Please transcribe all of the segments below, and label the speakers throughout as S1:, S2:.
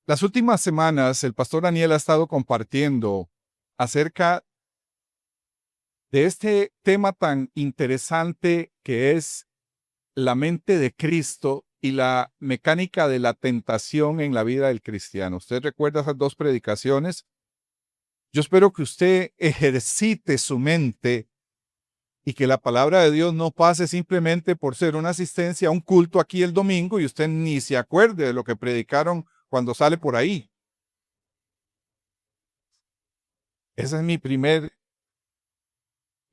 S1: Las últimas semanas, el pastor Daniel ha estado compartiendo acerca de este tema tan interesante que es la mente de Cristo y la mecánica de la tentación en la vida del cristiano. ¿Usted recuerda esas dos predicaciones? Yo espero que usted ejercite su mente y que la palabra de Dios no pase simplemente por ser una asistencia a un culto aquí el domingo y usted ni se acuerde de lo que predicaron cuando sale por ahí. Esa es mi primer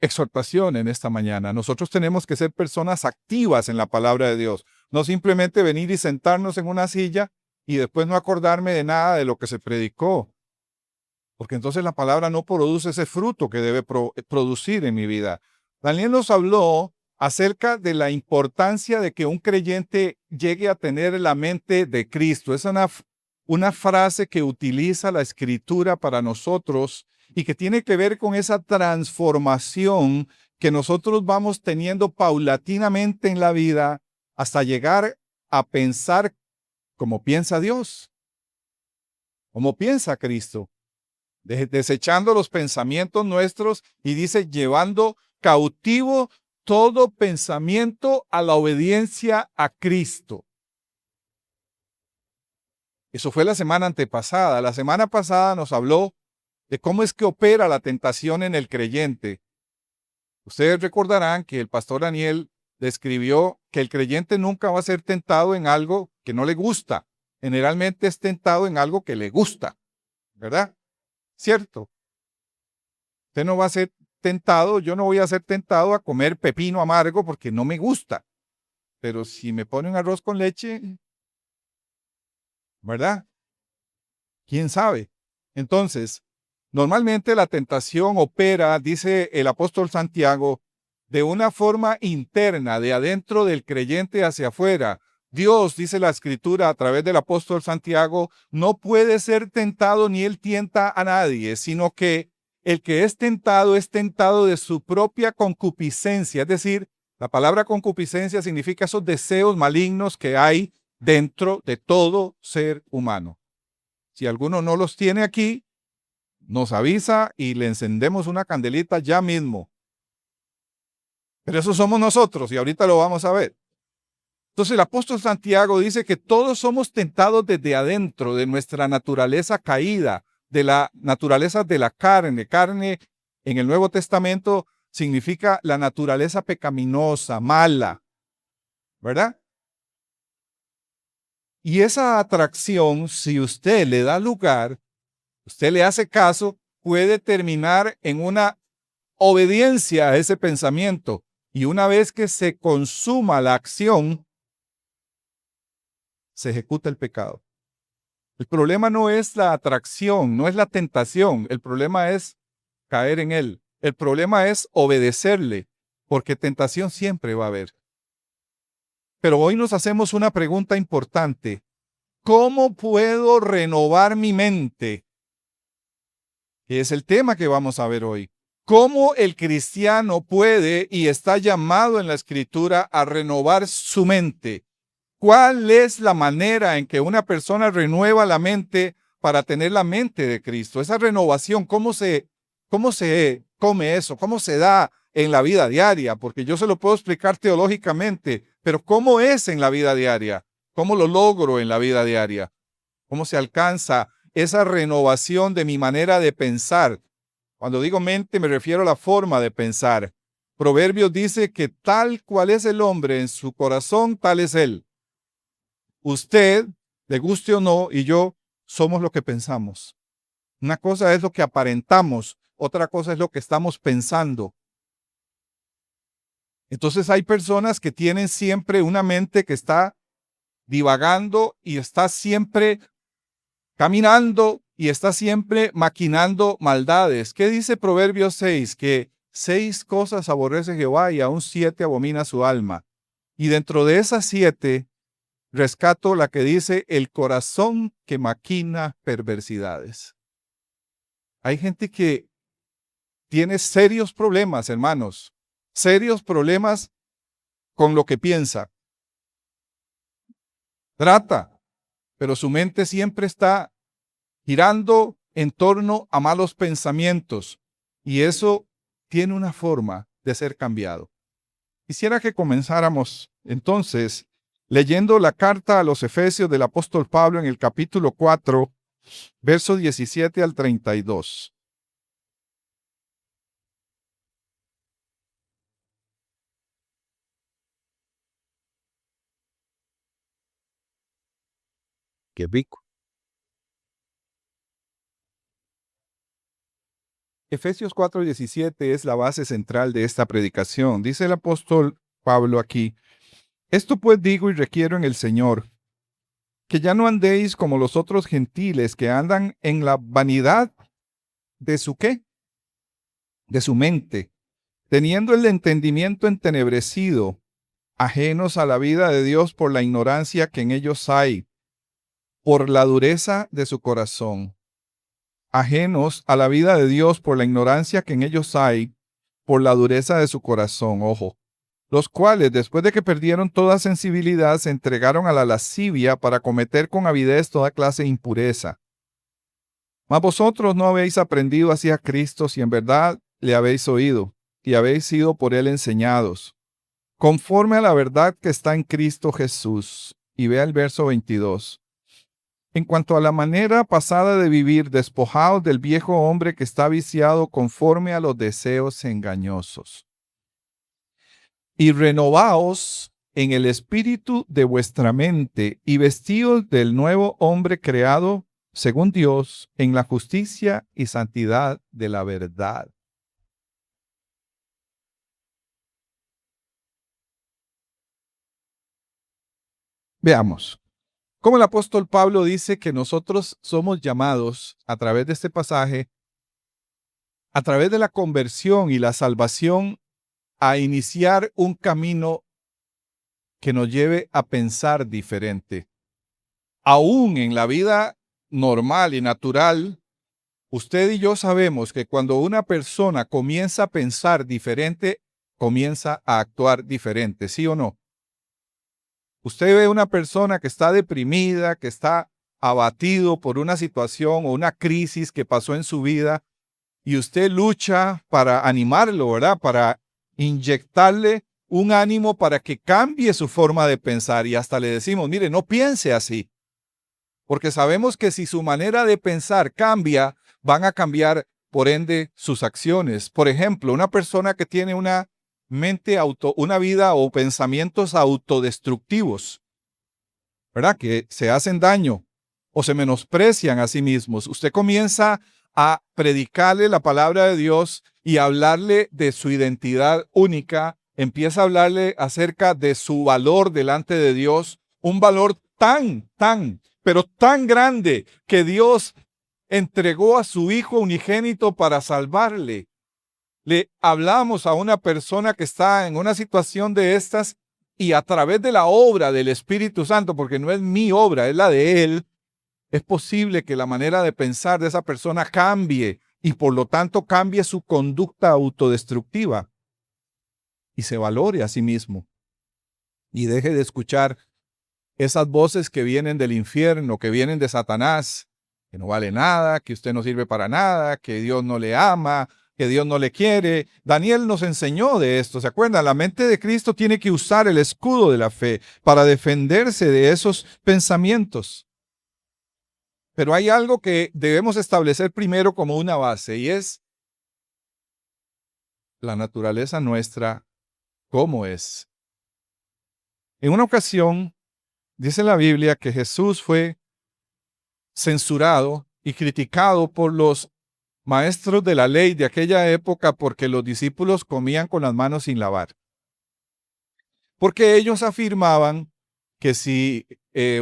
S1: exhortación en esta mañana. Nosotros tenemos que ser personas activas en la palabra de Dios, no simplemente venir y sentarnos en una silla y después no acordarme de nada de lo que se predicó, porque entonces la palabra no produce ese fruto que debe producir en mi vida. Daniel nos habló acerca de la importancia de que un creyente llegue a tener la mente de Cristo. Es una frase que utiliza la Escritura para nosotros y que tiene que ver con esa transformación que nosotros vamos teniendo paulatinamente en la vida hasta llegar a pensar como piensa Dios, como piensa Cristo, desechando los pensamientos nuestros y dice, llevando cautivo todo pensamiento a la obediencia a Cristo. Eso fue la semana antepasada. La semana pasada nos habló de cómo es que opera la tentación en el creyente. Ustedes recordarán que el pastor Daniel describió que el creyente nunca va a ser tentado en algo que no le gusta. Generalmente es tentado en algo que le gusta, ¿verdad? ¿Cierto? Usted no va a ser tentado, yo no voy a ser tentado a comer pepino amargo porque no me gusta. Pero si me pone un arroz con leche, ¿verdad? ¿Quién sabe? Entonces, normalmente la tentación opera, dice el apóstol Santiago, de una forma interna, de adentro del creyente hacia afuera. Dios, dice la Escritura a través del apóstol Santiago, no puede ser tentado ni él tienta a nadie, sino que el que es tentado de su propia concupiscencia. Es decir, la palabra concupiscencia significa esos deseos malignos que hay dentro de todo ser humano. Si alguno no los tiene aquí, nos avisa y le encendemos una candelita ya mismo. Pero eso somos nosotros y ahorita lo vamos a ver. Entonces el apóstol Santiago dice que todos somos tentados desde adentro de nuestra naturaleza caída, de la naturaleza de la carne. Carne en el Nuevo Testamento significa la naturaleza pecaminosa, mala, ¿verdad? Y esa atracción, si usted le da lugar, usted le hace caso, puede terminar en una obediencia a ese pensamiento. Y una vez que se consuma la acción, se ejecuta el pecado. El problema no es la atracción, no es la tentación. El problema es caer en él. El problema es obedecerle, porque tentación siempre va a haber. Pero hoy nos hacemos una pregunta importante. ¿Cómo puedo renovar mi mente? Que es el tema que vamos a ver hoy. ¿Cómo el cristiano puede y está llamado en la Escritura a renovar su mente? ¿Cuál es la manera en que una persona renueva la mente para tener la mente de Cristo? Esa renovación, ¿cómo se come eso? ¿Cómo se da en la vida diaria? Porque yo se lo puedo explicar teológicamente, pero ¿cómo es en la vida diaria? ¿Cómo lo logro en la vida diaria? ¿Cómo se alcanza esa renovación de mi manera de pensar? Cuando digo mente me refiero a la forma de pensar. Proverbios dice que tal cual es el hombre en su corazón, tal es él. Usted, le guste o no, y yo somos lo que pensamos. Una cosa es lo que aparentamos, otra cosa es lo que estamos pensando. Entonces hay personas que tienen siempre una mente que está divagando y está siempre caminando y está siempre maquinando maldades. ¿Qué dice Proverbios 6? Que 6 cosas aborrece Jehová y aún 7 abomina su alma. Y dentro de esas 7, rescato la que dice el corazón que maquina perversidades. Hay gente que tiene serios problemas, hermanos, serios problemas con lo que piensa. Trata, pero su mente siempre está girando en torno a malos pensamientos y eso tiene una forma de ser cambiado. Quisiera que comenzáramos entonces leyendo la carta a los Efesios del apóstol Pablo en el capítulo 4, versos 17 al 32.
S2: Qué rico.
S1: Efesios 4:17 es la base central de esta predicación. Dice el apóstol Pablo aquí: esto pues digo y requiero en el Señor, que ya no andéis como los otros gentiles que andan en la vanidad de su ¿qué? De su mente, teniendo el entendimiento entenebrecido, ajenos a la vida de Dios por la ignorancia que en ellos hay, por la dureza de su corazón. Ajenos a la vida de Dios por la ignorancia que en ellos hay, por la dureza de su corazón, ojo, los cuales, después de que perdieron toda sensibilidad, se entregaron a la lascivia para cometer con avidez toda clase de impureza. Mas vosotros no habéis aprendido así a Cristo si en verdad le habéis oído y habéis sido por él enseñados, conforme a la verdad que está en Cristo Jesús. Y vea el verso 22. En cuanto a la manera pasada de vivir, despojaos del viejo hombre que está viciado conforme a los deseos engañosos. Y renovaos en el espíritu de vuestra mente y vestíos del nuevo hombre creado según Dios en la justicia y santidad de la verdad. Veamos cómo el apóstol Pablo dice que nosotros somos llamados a través de este pasaje, a través de la conversión y la salvación, a iniciar un camino que nos lleve a pensar diferente. Aún en la vida normal y natural, usted y yo sabemos que cuando una persona comienza a pensar diferente, comienza a actuar diferente, ¿sí o no? Usted ve una persona que está deprimida, que está abatido por una situación o una crisis que pasó en su vida, y usted lucha para animarlo, ¿verdad? Para inyectarle un ánimo para que cambie su forma de pensar y hasta le decimos, mire, no piense así, porque sabemos que si su manera de pensar cambia, van a cambiar, por ende, sus acciones. Por ejemplo, una persona que tiene una una vida o pensamientos autodestructivos, ¿verdad? Que se hacen daño o se menosprecian a sí mismos. Usted comienza a predicarle la palabra de Dios y hablarle de su identidad única, empieza a hablarle acerca de su valor delante de Dios, un valor pero tan grande que Dios entregó a su Hijo unigénito para salvarle. Le hablamos a una persona que está en una situación de estas y a través de la obra del Espíritu Santo, porque no es mi obra, es la de Él, es posible que la manera de pensar de esa persona cambie y por lo tanto cambie su conducta autodestructiva y se valore a sí mismo y deje de escuchar esas voces que vienen del infierno, que vienen de Satanás, que no vale nada, que usted no sirve para nada, que Dios no le ama, que Dios no le quiere. Daniel nos enseñó de esto, ¿se acuerdan? La mente de Cristo tiene que usar el escudo de la fe para defenderse de esos pensamientos. Pero hay algo que debemos establecer primero como una base y es la naturaleza nuestra, cómo es. En una ocasión, dice la Biblia que Jesús fue censurado y criticado por los maestros de la ley de aquella época porque los discípulos comían con las manos sin lavar. Porque ellos afirmaban que si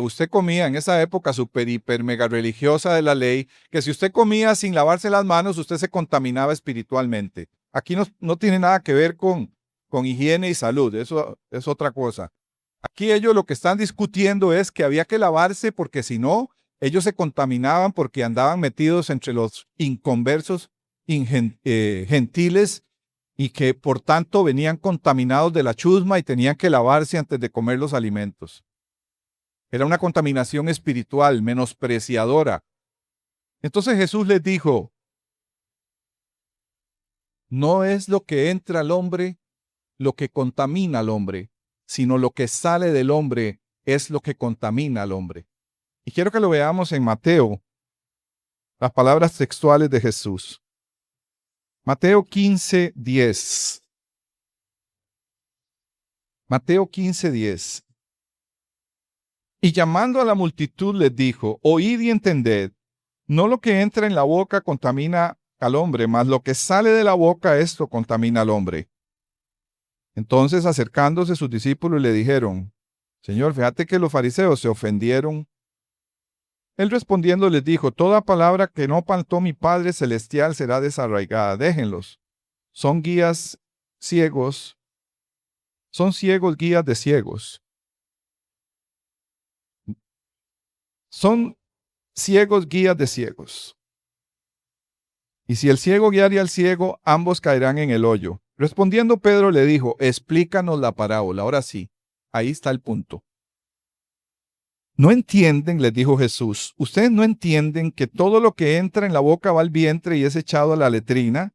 S1: usted comía en esa época super, hiper, mega religiosa de la ley, que si usted comía sin lavarse las manos, usted se contaminaba espiritualmente. Aquí no tiene nada que ver con higiene y salud, eso es otra cosa. Aquí ellos lo que están discutiendo es que había que lavarse porque si no, ellos se contaminaban porque andaban metidos entre los inconversos gentiles y que por tanto venían contaminados de la chusma y tenían que lavarse antes de comer los alimentos. Era una contaminación espiritual, menospreciadora. Entonces Jesús les dijo, no es lo que entra al hombre lo que contamina al hombre, sino lo que sale del hombre es lo que contamina al hombre. Y quiero que lo veamos en Mateo, las palabras textuales de Jesús. Mateo 15:10. Mateo 15:10. Y llamando a la multitud les dijo, oíd y entended, no lo que entra en la boca contamina al hombre, mas lo que sale de la boca, esto contamina al hombre. Entonces, acercándose sus discípulos, le dijeron, Señor, fíjate que los fariseos se ofendieron. Él respondiendo les dijo, toda palabra que no plantó mi Padre Celestial será desarraigada. Déjenlos. Son guías ciegos. Son ciegos guías de ciegos. Son ciegos guías de ciegos. Y si el ciego guiare al ciego, ambos caerán en el hoyo. Respondiendo Pedro le dijo, explícanos la parábola. Ahora sí, ahí está el punto. ¿No entienden? Les dijo Jesús. ¿Ustedes no entienden que todo lo que entra en la boca va al vientre y es echado a la letrina?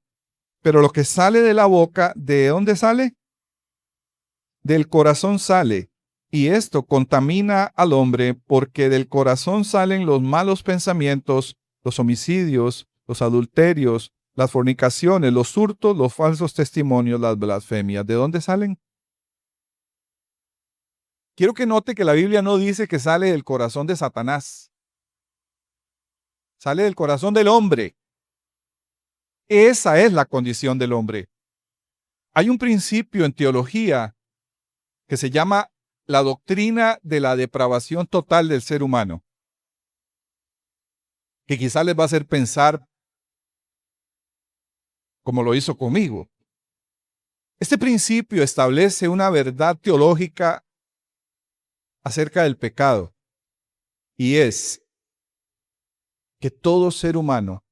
S1: Pero lo que sale de la boca, ¿de dónde sale? Del corazón sale. Y esto contamina al hombre porque del corazón salen los malos pensamientos, los homicidios, los adulterios, las fornicaciones, los hurtos, los falsos testimonios, las blasfemias. ¿De dónde salen? Quiero que note que la Biblia no dice que sale del corazón de Satanás. Sale del corazón del hombre. Esa es la condición del hombre. Hay un principio en teología que se llama la doctrina de la depravación total del ser humano, que quizás les va a hacer pensar como lo hizo conmigo. Este principio establece una verdad teológica acerca del pecado, y es que todo ser humano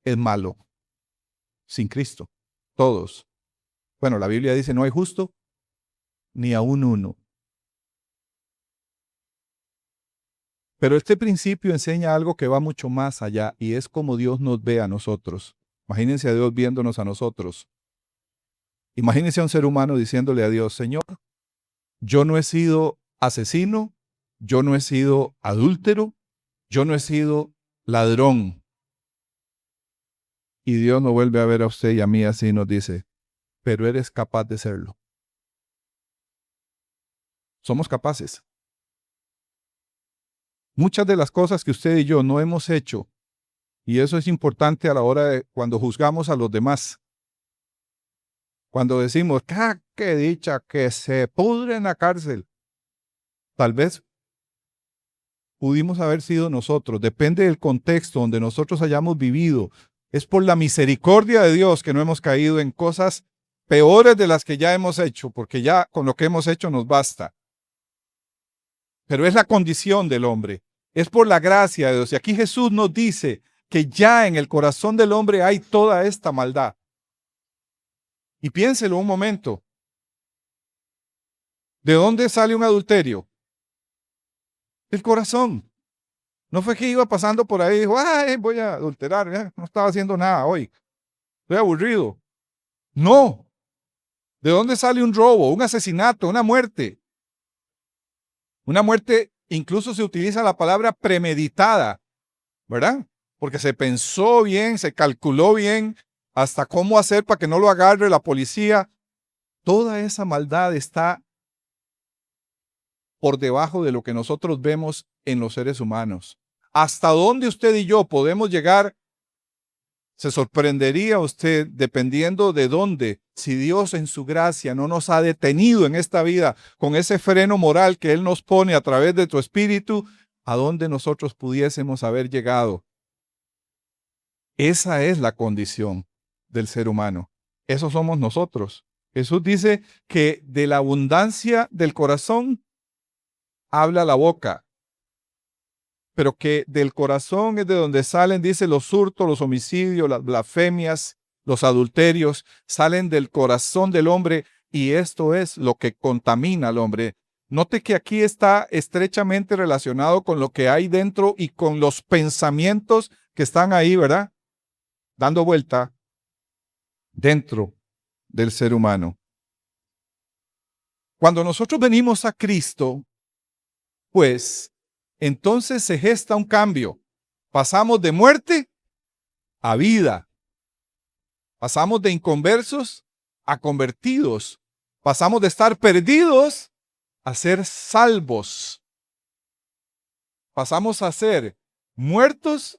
S1: es malo sin Cristo. Todos. Bueno, la Biblia dice no hay justo ni aún uno. Pero este principio enseña algo que va mucho más allá, y es como Dios nos ve a nosotros. Imagínense a Dios viéndonos a nosotros. Imagínense a un ser humano diciéndole a Dios, Señor, yo no he sido asesino, yo no he sido adúltero, yo no he sido ladrón. Y Dios nos vuelve a ver a usted y a mí así y nos dice, pero eres capaz de serlo. Somos capaces. Muchas de las cosas que usted y yo no hemos hecho, y eso es importante a la hora de cuando juzgamos a los demás. Cuando decimos, qué dicha que se pudre en la cárcel. Tal vez pudimos haber sido nosotros. Depende del contexto donde nosotros hayamos vivido. Es por la misericordia de Dios que no hemos caído en cosas peores de las que ya hemos hecho, porque ya con lo que hemos hecho nos basta. Pero es la condición del hombre. Es por la gracia de Dios. Y aquí Jesús nos dice que ya en el corazón del hombre hay toda esta maldad. Y piénselo un momento. ¿De dónde sale un adulterio? Del corazón. No fue que iba pasando por ahí y dijo, ay, voy a adulterar, no estaba haciendo nada hoy. Estoy aburrido. No. ¿De dónde sale un robo, un asesinato, una muerte? Una muerte, incluso se utiliza la palabra premeditada, ¿verdad? Porque se pensó bien, se calculó bien hasta cómo hacer para que no lo agarre la policía. Toda esa maldad está por debajo de lo que nosotros vemos en los seres humanos. ¿Hasta dónde usted y yo podemos llegar? Se sorprendería usted, dependiendo de dónde, si Dios en su gracia no nos ha detenido en esta vida con ese freno moral que Él nos pone a través de tu espíritu, a dónde nosotros pudiésemos haber llegado. Esa es la condición del ser humano. Eso somos nosotros. Jesús dice que de la abundancia del corazón habla la boca, pero que del corazón es de donde salen, dice, los hurtos, los homicidios, las blasfemias, los adulterios, salen del corazón del hombre, y esto es lo que contamina al hombre. Note que aquí está estrechamente relacionado con lo que hay dentro y con los pensamientos que están ahí, ¿verdad? Dando vuelta dentro del ser humano. Cuando nosotros venimos a Cristo, pues entonces se gesta un cambio. Pasamos de muerte a vida. Pasamos de inconversos a convertidos. Pasamos de estar perdidos a ser salvos. Pasamos a ser muertos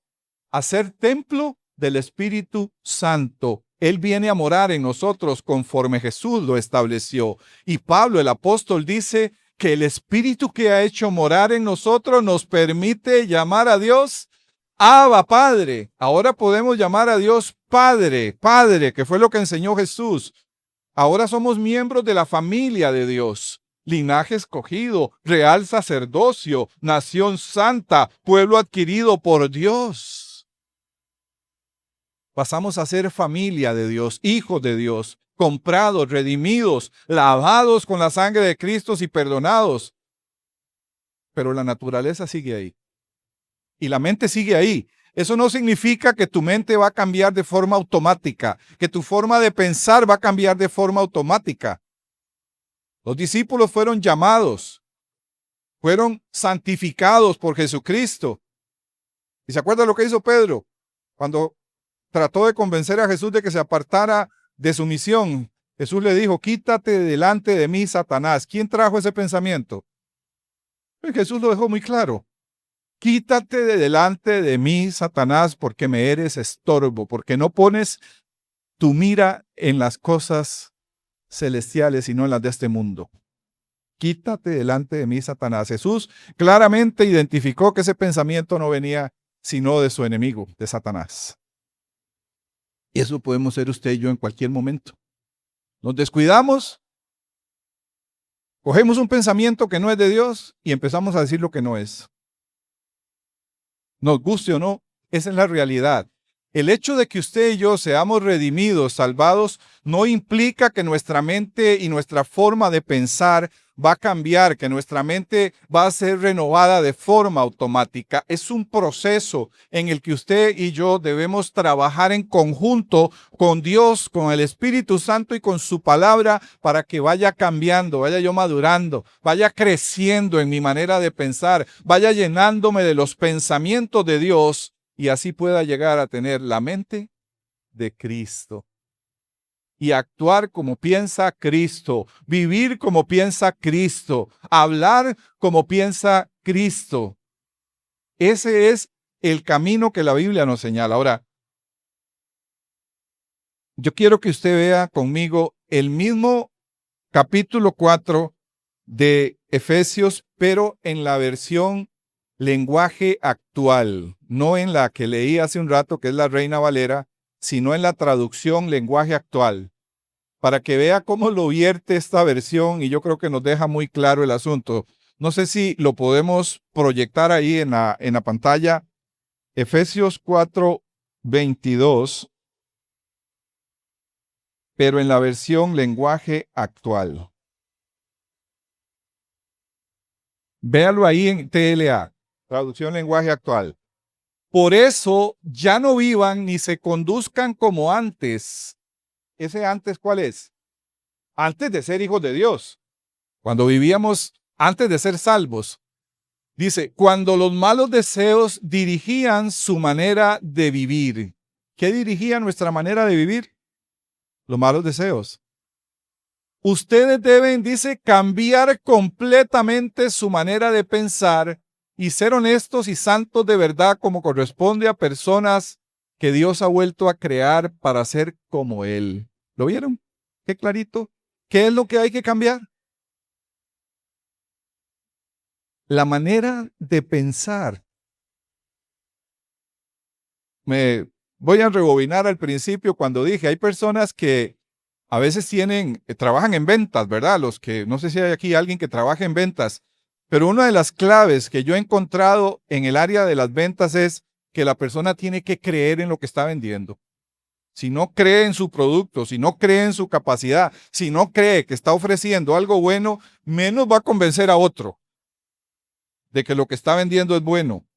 S1: a ser templo del Espíritu Santo. Él viene a morar en nosotros conforme Jesús lo estableció. Y Pablo, el apóstol, dice que el Espíritu que ha hecho morar en nosotros nos permite llamar a Dios Abba, Padre. Ahora podemos llamar a Dios Padre, Padre, que fue lo que enseñó Jesús. Ahora somos miembros de la familia de Dios. Linaje escogido, real sacerdocio, nación santa, pueblo adquirido por Dios. Pasamos a ser familia de Dios, hijos de Dios, comprados, redimidos, lavados con la sangre de Cristo y perdonados. Pero la naturaleza sigue ahí. Y la mente sigue ahí. Eso no significa que tu mente va a cambiar de forma automática, que tu forma de pensar va a cambiar de forma automática. Los discípulos fueron llamados, fueron santificados por Jesucristo. ¿Y se acuerda lo que hizo Pedro cuando trató de convencer a Jesús de que se apartara de su misión? Jesús le dijo, quítate delante de mí, Satanás. ¿Quién trajo ese pensamiento? Pues Jesús lo dejó muy claro. Quítate de delante de mí, Satanás, porque me eres estorbo, porque no pones tu mira en las cosas celestiales, sino en las de este mundo. Quítate delante de mí, Satanás. Jesús claramente identificó que ese pensamiento no venía sino de su enemigo, de Satanás. Y eso podemos ser usted y yo en cualquier momento. Nos descuidamos, cogemos un pensamiento que no es de Dios y empezamos a decir lo que no es. Nos guste o no, esa es la realidad. El hecho de que usted y yo seamos redimidos, salvados, no implica que nuestra mente y nuestra forma de pensar va a cambiar, que nuestra mente va a ser renovada de forma automática. Es un proceso en el que usted y yo debemos trabajar en conjunto con Dios, con el Espíritu Santo y con su palabra para que vaya cambiando, vaya yo madurando, vaya creciendo en mi manera de pensar, vaya llenándome de los pensamientos de Dios y así pueda llegar a tener la mente de Cristo. Y actuar como piensa Cristo, vivir como piensa Cristo, hablar como piensa Cristo. Ese es el camino que la Biblia nos señala. Ahora, yo quiero que usted vea conmigo el mismo capítulo 4 de Efesios, pero en la versión lenguaje actual, no en la que leí hace un rato, que es la Reina Valera, sino en la traducción lenguaje actual, para que vea cómo lo vierte esta versión y yo creo que nos deja muy claro el asunto. No sé si lo podemos proyectar ahí en la pantalla. Efesios 4:22, pero en la versión lenguaje actual. Véalo ahí en TLA, traducción lenguaje actual. Por eso ya no vivan ni se conduzcan como antes. ¿Ese antes cuál es? Antes de ser hijos de Dios. Cuando vivíamos antes de ser salvos. Dice, cuando los malos deseos dirigían su manera de vivir. ¿Qué dirigía nuestra manera de vivir? Los malos deseos. Ustedes deben, dice, cambiar completamente su manera de pensar y ser honestos y santos de verdad como corresponde a personas que Dios ha vuelto a crear para ser como Él. ¿Lo vieron? Qué clarito. ¿Qué es lo que hay que cambiar? La manera de pensar. Me voy a rebobinar al principio cuando dije, hay personas que a veces trabajan en ventas, ¿verdad? No sé si hay aquí alguien que trabaje en ventas, pero una de las claves que yo he encontrado en el área de las ventas es que la persona tiene que creer en lo que está vendiendo. si no cree en su producto, si no cree en su capacidad, si no cree que está ofreciendo algo bueno, menos va a convencer a otro de que lo que está vendiendo es bueno.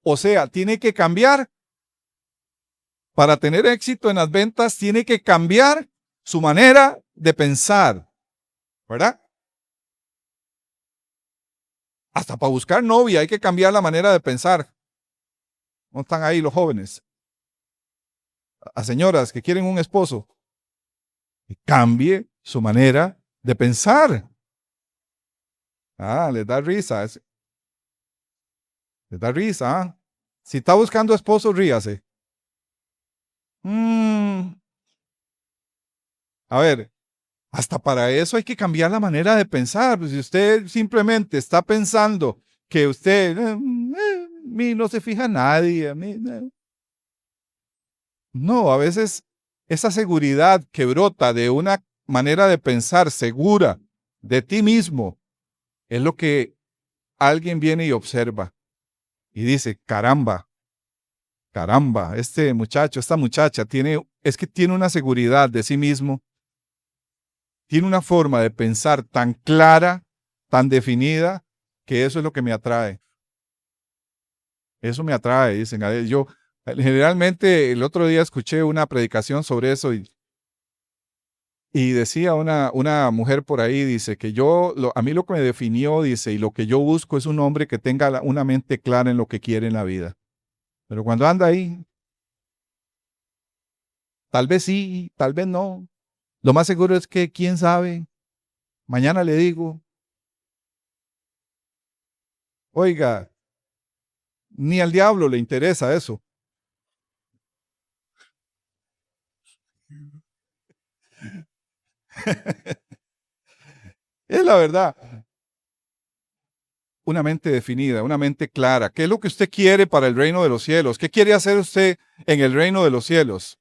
S1: O sea, tiene que cambiar. Para tener éxito en las ventas, tiene que cambiar su manera de pensar, ¿verdad? Hasta para buscar novia hay que cambiar la manera de pensar. ¿No están ahí los jóvenes? A señoras que quieren un esposo, que cambie su manera de pensar. Les da risa. Les da risa. ¿Ah? Si está buscando esposo, ríase. A ver, hasta para eso hay que cambiar la manera de pensar. Si usted simplemente está pensando que usted, mí no se fija nadie, a mí, no, a veces esa seguridad que brota de una manera de pensar segura de ti mismo es lo que alguien viene y observa y dice, caramba, este muchacho, esta muchacha es que tiene una seguridad de sí mismo, tiene una forma de pensar tan clara, tan definida, que eso es lo que me atrae. Eso me atrae, dicen. Yo generalmente el otro día escuché una predicación sobre eso y decía una mujer por ahí, dice, que a mí lo que me definió, dice, y lo que yo busco es un hombre que tenga una mente clara en lo que quiere en la vida. Pero cuando anda ahí, tal vez sí, tal vez no. Lo más seguro es que, quién sabe, mañana le digo, oiga, ni al diablo le interesa eso. Es la verdad. Una mente definida, una mente clara. ¿Qué es lo que usted quiere para el reino de los cielos? ¿Qué quiere hacer usted en el reino de los cielos?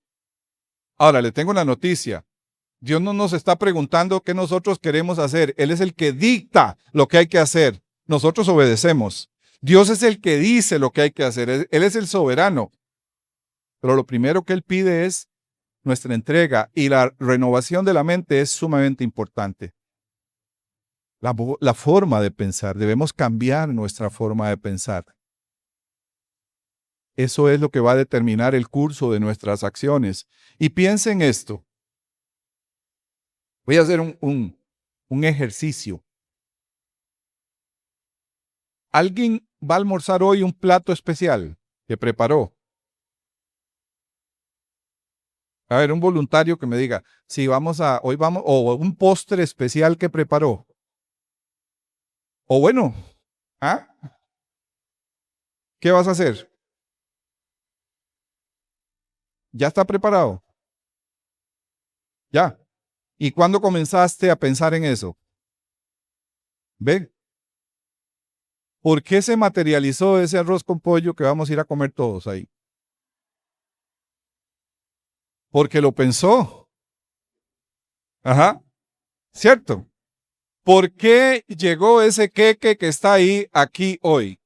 S1: Ahora, le tengo una noticia. Dios no nos está preguntando qué nosotros queremos hacer. Él es el que dicta lo que hay que hacer. Nosotros obedecemos. Dios es el que dice lo que hay que hacer. Él es el soberano. Pero lo primero que Él pide es nuestra entrega y la renovación de la mente es sumamente importante. La forma de pensar, debemos cambiar nuestra forma de pensar. Eso es lo que va a determinar el curso de nuestras acciones. Y piensen en esto. Voy a hacer un ejercicio. ¿Alguien va a almorzar hoy un plato especial que preparó? A ver, un voluntario que me diga, sí, hoy vamos, o un postre especial que preparó. O bueno, ¿ah? ¿Qué vas a hacer? ¿Ya está preparado? Ya. ¿Y cuándo comenzaste a pensar en eso? ¿Ve? ¿Por qué se materializó ese arroz con pollo que vamos a ir a comer todos ahí? Porque lo pensó. Ajá. ¿Cierto? ¿Por qué llegó ese queque que está ahí aquí hoy?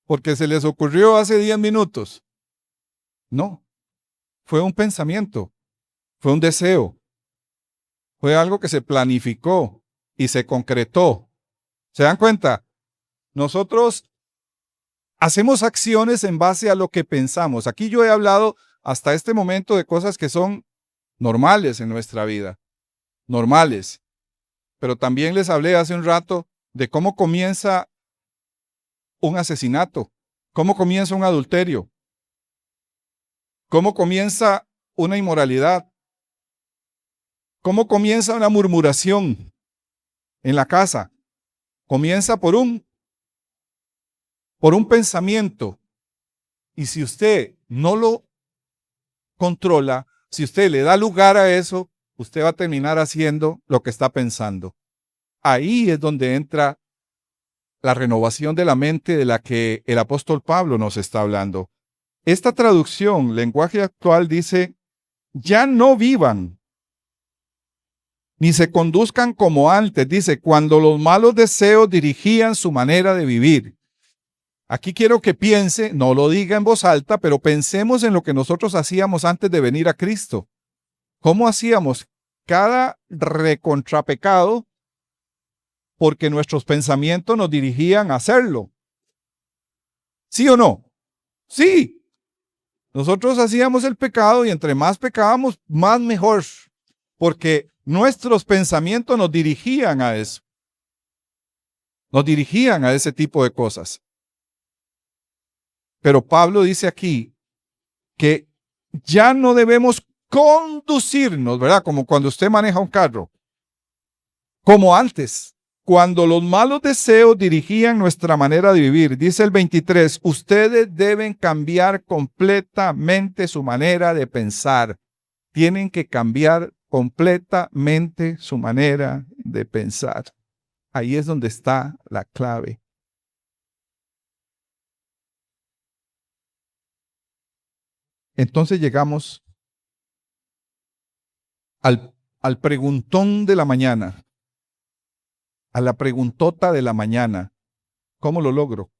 S1: ¿Porque se les ocurrió hace 10 minutos? No. Fue un pensamiento. Fue un deseo. Fue algo que se planificó y se concretó. ¿Se dan cuenta? Nosotros hacemos acciones en base a lo que pensamos. Aquí yo he hablado hasta este momento de cosas que son normales en nuestra vida. Normales. Pero también les hablé hace un rato de cómo comienza un asesinato, cómo comienza un adulterio, cómo comienza una inmoralidad, cómo comienza una murmuración en la casa. Comienza por un pensamiento. Y si usted no lo controla, si usted le da lugar a eso, usted va a terminar haciendo lo que está pensando. Ahí es donde entra la renovación de la mente de la que el apóstol Pablo nos está hablando. Esta traducción, lenguaje actual, dice, ya no vivan, ni se conduzcan como antes, dice, cuando los malos deseos dirigían su manera de vivir. Aquí quiero que piense, no lo diga en voz alta, pero pensemos en lo que nosotros hacíamos antes de venir a Cristo. ¿Cómo hacíamos cada recontrapecado? Porque nuestros pensamientos nos dirigían a hacerlo. ¿Sí o no? Sí. Nosotros hacíamos el pecado y entre más pecábamos, más mejor. Porque nuestros pensamientos nos dirigían a eso. Nos dirigían a ese tipo de cosas. Pero Pablo dice aquí que ya no debemos conducirnos, ¿verdad? Como cuando usted maneja un carro. Como antes, cuando los malos deseos dirigían nuestra manera de vivir. Dice el 23, ustedes deben cambiar completamente su manera de pensar. Tienen que cambiar completamente su manera de pensar. Ahí es donde está la clave. Entonces llegamos al preguntón de la mañana, a la preguntota de la mañana. ¿Cómo lo logro?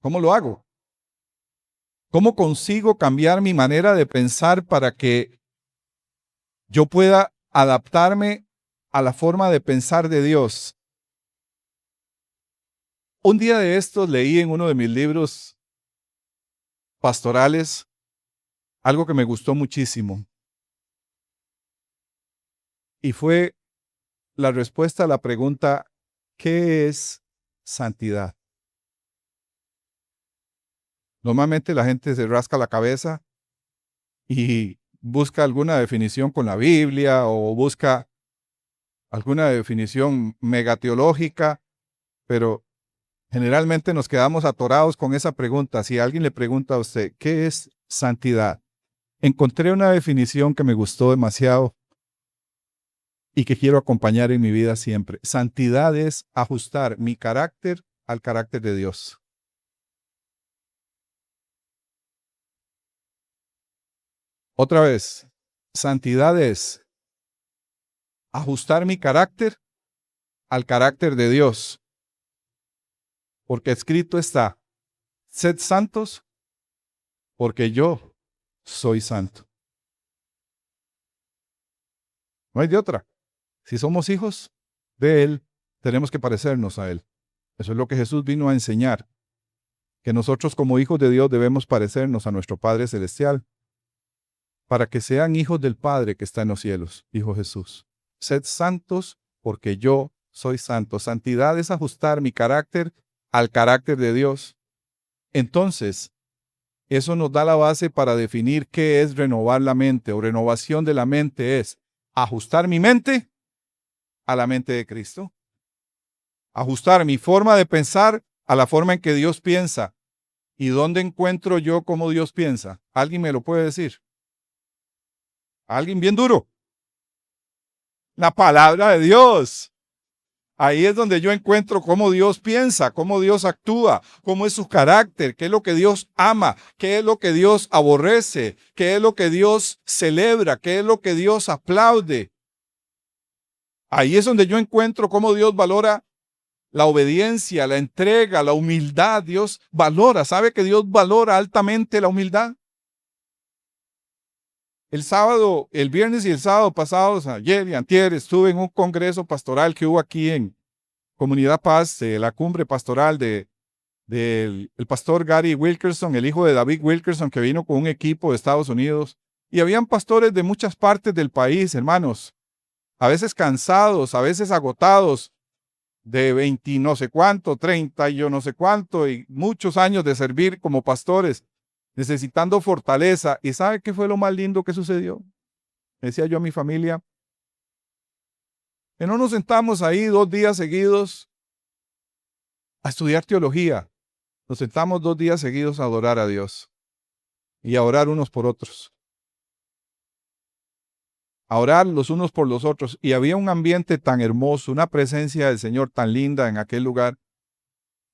S1: ¿Cómo lo hago? ¿Cómo consigo cambiar mi manera de pensar para que yo pueda adaptarme a la forma de pensar de Dios? Un día de estos leí en uno de mis libros pastorales algo que me gustó muchísimo. Y fue la respuesta a la pregunta, ¿qué es santidad? Normalmente la gente se rasca la cabeza y busca alguna definición con la Biblia o busca alguna definición megateológica, pero generalmente nos quedamos atorados con esa pregunta. Si alguien le pregunta a usted, ¿qué es santidad? Encontré una definición que me gustó demasiado y que quiero acompañar en mi vida siempre. Santidad es ajustar mi carácter al carácter de Dios. Otra vez, santidad es ajustar mi carácter al carácter de Dios. Porque escrito está, sed santos porque yo soy santo. No hay de otra. Si somos hijos de Él, tenemos que parecernos a Él. Eso es lo que Jesús vino a enseñar, que nosotros como hijos de Dios debemos parecernos a nuestro Padre Celestial, para que sean hijos del Padre que está en los cielos, dijo Jesús. Sed santos porque yo soy santo. Santidad es ajustar mi carácter al carácter de Dios. Entonces, eso nos da la base para definir qué es renovar la mente o renovación de la mente. Es ajustar mi mente a la mente de Cristo. Ajustar mi forma de pensar a la forma en que Dios piensa. ¿Y dónde encuentro yo cómo Dios piensa? ¿Alguien me lo puede decir? ¿Alguien bien duro? La palabra de Dios. Ahí es donde yo encuentro cómo Dios piensa, cómo Dios actúa, cómo es su carácter, qué es lo que Dios ama, qué es lo que Dios aborrece, qué es lo que Dios celebra, qué es lo que Dios aplaude. Ahí es donde yo encuentro cómo Dios valora la obediencia, la entrega, la humildad. Dios valora, ¿sabe que Dios valora altamente la humildad? El viernes y el sábado pasados, ayer y antier, estuve en un congreso pastoral que hubo aquí en Comunidad Paz, la cumbre pastoral del pastor Gary Wilkerson, el hijo de David Wilkerson, que vino con un equipo de Estados Unidos. Y habían pastores de muchas partes del país, hermanos, a veces cansados, a veces agotados, de 20 no sé cuánto, 30 y yo no sé cuánto, y muchos años de servir como pastores, necesitando fortaleza. ¿Y sabe qué fue lo más lindo que sucedió? Decía yo a mi familia, que no nos sentamos ahí 2 días seguidos a estudiar teología. Nos sentamos 2 días seguidos a adorar a Dios y a orar unos por otros. A orar los unos por los otros. Y había un ambiente tan hermoso, una presencia del Señor tan linda en aquel lugar,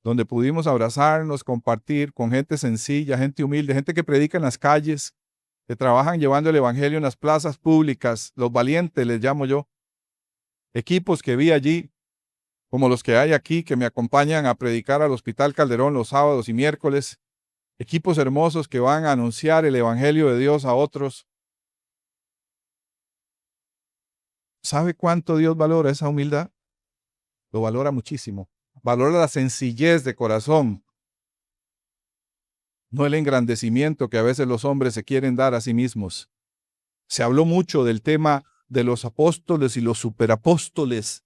S1: donde pudimos abrazarnos, compartir con gente sencilla, gente humilde, gente que predica en las calles, que trabajan llevando el evangelio en las plazas públicas, los valientes les llamo yo. Equipos que vi allí como los que hay aquí que me acompañan a predicar al Hospital Calderón los sábados y miércoles, equipos hermosos que van a anunciar el Evangelio de Dios a otros. ¿Sabe cuánto Dios valora esa humildad? Lo valora muchísimo. Valora la sencillez de corazón, no el engrandecimiento que a veces los hombres se quieren dar a sí mismos. Se habló mucho del tema de los apóstoles y los superapóstoles,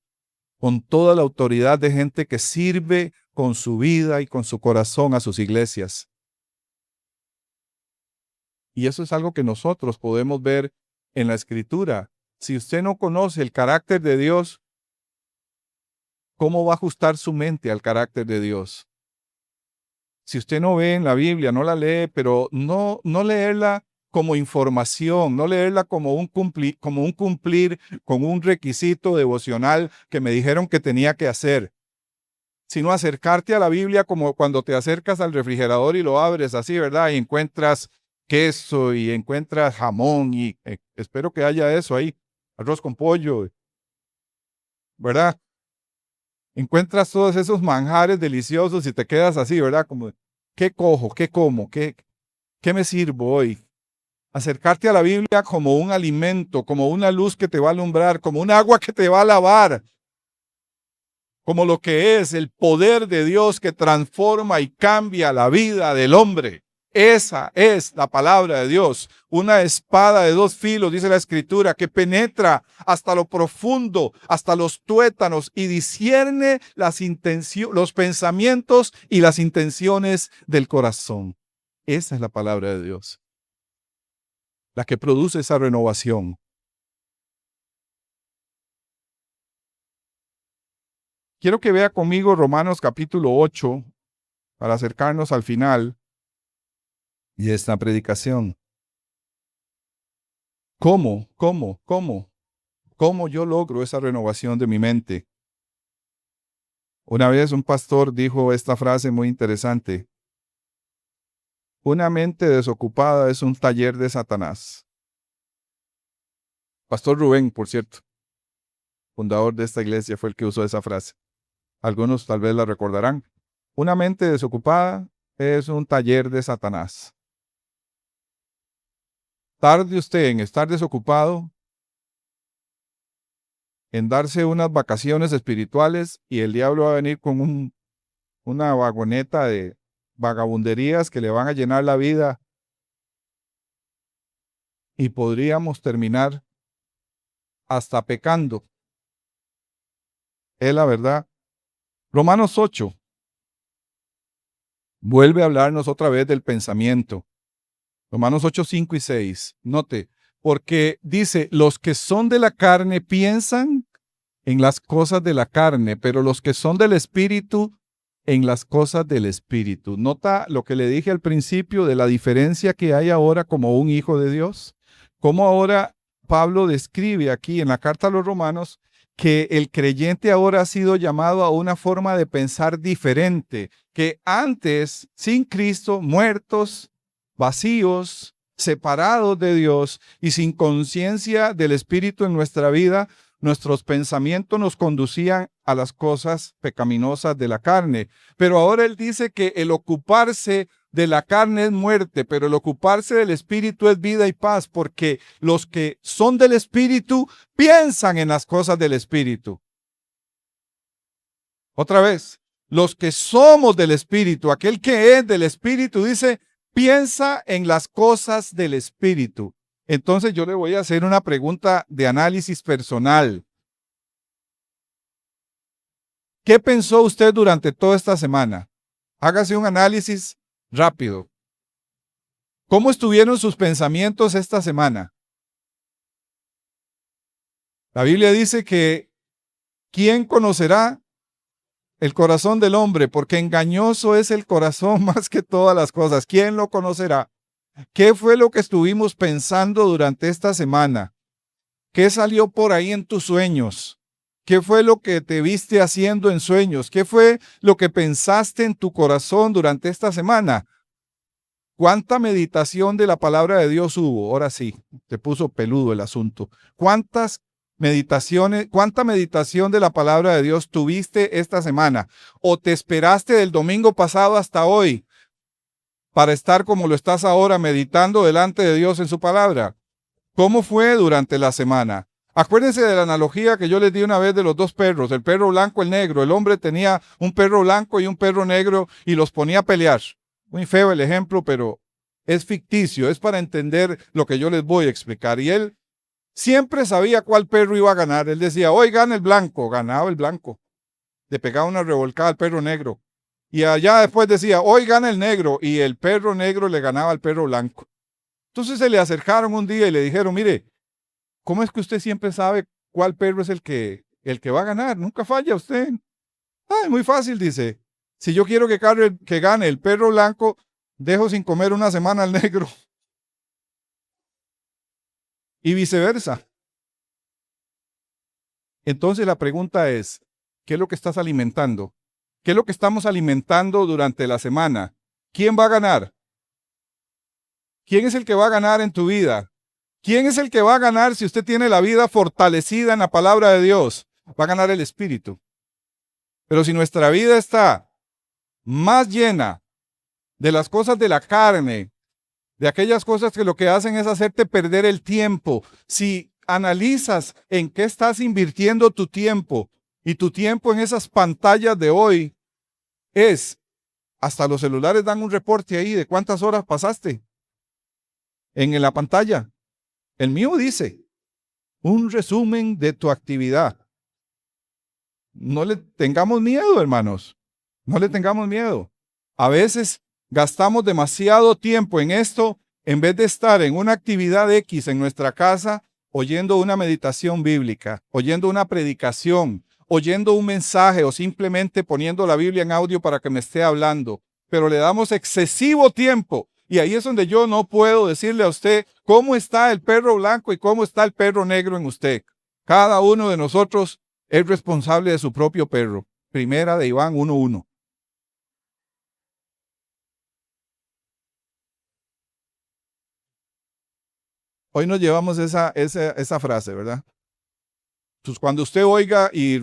S1: con toda la autoridad de gente que sirve con su vida y con su corazón a sus iglesias. Y eso es algo que nosotros podemos ver en la Escritura. Si usted no conoce el carácter de Dios, ¿cómo va a ajustar su mente al carácter de Dios? Si usted no ve en la Biblia, no la lee, pero no leerla como información, no leerla como un cumplir con un requisito devocional que me dijeron que tenía que hacer, sino acercarte a la Biblia como cuando te acercas al refrigerador y lo abres así, ¿verdad? Y encuentras queso y encuentras jamón y espero que haya eso ahí, arroz con pollo, ¿verdad? Encuentras todos esos manjares deliciosos y te quedas así, ¿verdad? Como, ¿qué cojo? ¿Qué como? ¿Qué me sirvo hoy? Acercarte a la Biblia como un alimento, como una luz que te va a alumbrar, como un agua que te va a lavar, como lo que es el poder de Dios que transforma y cambia la vida del hombre. Esa es la palabra de Dios, una espada de dos filos, dice la Escritura, que penetra hasta lo profundo, hasta los tuétanos y discierne los pensamientos y las intenciones del corazón. Esa es la palabra de Dios, la que produce esa renovación. Quiero que vea conmigo Romanos capítulo 8 para acercarnos al final y esta predicación. ¿Cómo yo logro esa renovación de mi mente? Una vez un pastor dijo esta frase muy interesante: una mente desocupada es un taller de Satanás. Pastor Rubén, por cierto, fundador de esta iglesia, fue el que usó esa frase. Algunos tal vez la recordarán. Una mente desocupada es un taller de Satanás. Tarde usted en estar desocupado, en darse unas vacaciones espirituales y el diablo va a venir con una vagoneta de vagabunderías que le van a llenar la vida y podríamos terminar hasta pecando. Es la verdad. Romanos 8 vuelve a hablarnos otra vez del pensamiento. Romanos 8, 5 y 6. Note, porque dice, los que son de la carne piensan en las cosas de la carne, pero los que son del Espíritu, en las cosas del Espíritu. Nota lo que le dije al principio de la diferencia que hay ahora como un hijo de Dios. Cómo ahora Pablo describe aquí en la carta a los Romanos que el creyente ahora ha sido llamado a una forma de pensar diferente, que antes, sin Cristo, muertos, vacíos, separados de Dios y sin conciencia del Espíritu en nuestra vida, nuestros pensamientos nos conducían a las cosas pecaminosas de la carne. Pero ahora él dice que el ocuparse de la carne es muerte, pero el ocuparse del Espíritu es vida y paz, porque los que son del Espíritu piensan en las cosas del Espíritu. Otra vez, los que somos del Espíritu, aquel que es del Espíritu, dice, piensa en las cosas del Espíritu. Entonces yo le voy a hacer una pregunta de análisis personal. ¿Qué pensó usted durante toda esta semana? Hágase un análisis rápido. ¿Cómo estuvieron sus pensamientos esta semana? La Biblia dice que ¿quién conocerá el corazón del hombre? Porque engañoso es el corazón más que todas las cosas. ¿Quién lo conocerá? ¿Qué fue lo que estuvimos pensando durante esta semana? ¿Qué salió por ahí en tus sueños? ¿Qué fue lo que te viste haciendo en sueños? ¿Qué fue lo que pensaste en tu corazón durante esta semana? ¿Cuánta meditación de la palabra de Dios hubo? Ahora sí, te puso peludo el asunto. ¿Cuántas meditaciones, ¿cuánta meditación de la palabra de Dios tuviste esta semana? ¿O te esperaste del domingo pasado hasta hoy para estar como lo estás ahora meditando delante de Dios en su palabra? ¿Cómo fue durante la semana? Acuérdense de la analogía que yo les di una vez de los dos perros, el perro blanco, el negro. El hombre tenía un perro blanco y un perro negro y los ponía a pelear. Muy feo el ejemplo, pero es ficticio, es para entender lo que yo les voy a explicar. Y él siempre sabía cuál perro iba a ganar. Él decía, hoy gana el blanco. Ganaba el blanco. Le pegaba una revolcada al perro negro. Y allá después decía, hoy gana el negro. Y el perro negro le ganaba al perro blanco. Entonces se le acercaron un día y le dijeron, mire, ¿cómo es que usted siempre sabe cuál perro es el que va a ganar? Nunca falla usted. Ah, muy fácil, dice. Si yo quiero que gane el perro blanco, dejo sin comer una semana al negro. Y viceversa. Entonces la pregunta es, ¿qué es lo que estás alimentando? ¿Qué es lo que estamos alimentando durante la semana? ¿Quién va a ganar? ¿Quién es el que va a ganar en tu vida? ¿Quién es el que va a ganar si usted tiene la vida fortalecida en la palabra de Dios? Va a ganar el Espíritu. Pero si nuestra vida está más llena de las cosas de la carne, de aquellas cosas que lo que hacen es hacerte perder el tiempo, si analizas en qué estás invirtiendo tu tiempo y tu tiempo en esas pantallas de hoy hasta los celulares dan un reporte ahí de cuántas horas pasaste en la pantalla. El mío dice, un resumen de tu actividad. No le tengamos miedo, hermanos. No le tengamos miedo. A veces gastamos demasiado tiempo en esto en vez de estar en una actividad X en nuestra casa, oyendo una meditación bíblica, oyendo una predicación, oyendo un mensaje o simplemente poniendo la Biblia en audio para que me esté hablando. Pero le damos excesivo tiempo. Y ahí es donde yo no puedo decirle a usted cómo está el perro blanco y cómo está el perro negro en usted. Cada uno de nosotros es responsable de su propio perro. Primera de Iván 1:1. Hoy nos llevamos esa frase, ¿verdad? Pues cuando usted oiga y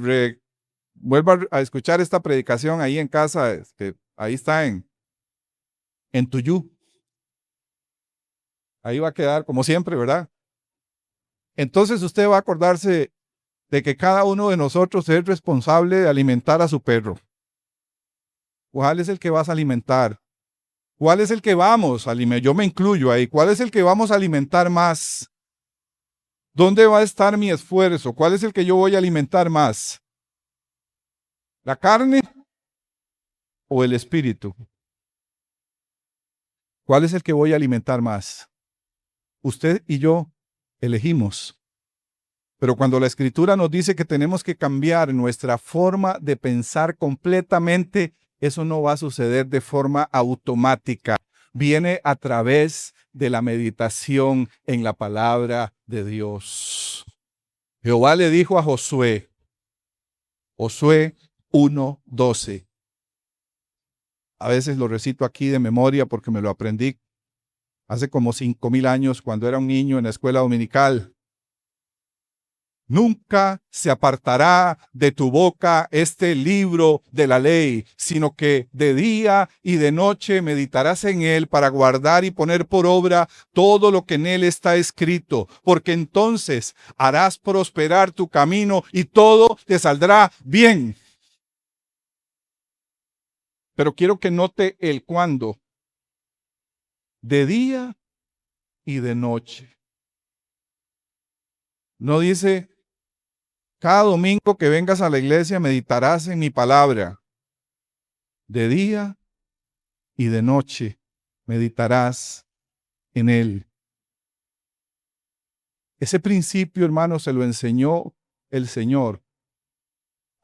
S1: vuelva a escuchar esta predicación ahí en casa, que ahí está en Tuyú. Ahí va a quedar como siempre, ¿verdad? Entonces usted va a acordarse de que cada uno de nosotros es responsable de alimentar a su perro. ¿Cuál es el que vas a alimentar? ¿Cuál es el que vamos a alimentar? Yo me incluyo ahí. ¿Cuál es el que vamos a alimentar más? ¿Dónde va a estar mi esfuerzo? ¿Cuál es el que yo voy a alimentar más? ¿La carne o el espíritu? ¿Cuál es el que voy a alimentar más? Usted y yo elegimos. Pero cuando la Escritura nos dice que tenemos que cambiar nuestra forma de pensar completamente, eso no va a suceder de forma automática. Viene a través de la meditación en la palabra de Dios. Jehová le dijo a Josué 1:12. A veces lo recito aquí de memoria porque me lo aprendí hace como 5,000 años cuando era un niño en la escuela dominical. Nunca se apartará de tu boca este libro de la ley, sino que de día y de noche meditarás en él para guardar y poner por obra todo lo que en él está escrito, porque entonces harás prosperar tu camino y todo te saldrá bien. Pero quiero que note el cuándo. De día y de noche. No dice, cada domingo que vengas a la iglesia meditarás en mi palabra. De día y de noche meditarás en él. Ese principio, hermano, se lo enseñó el Señor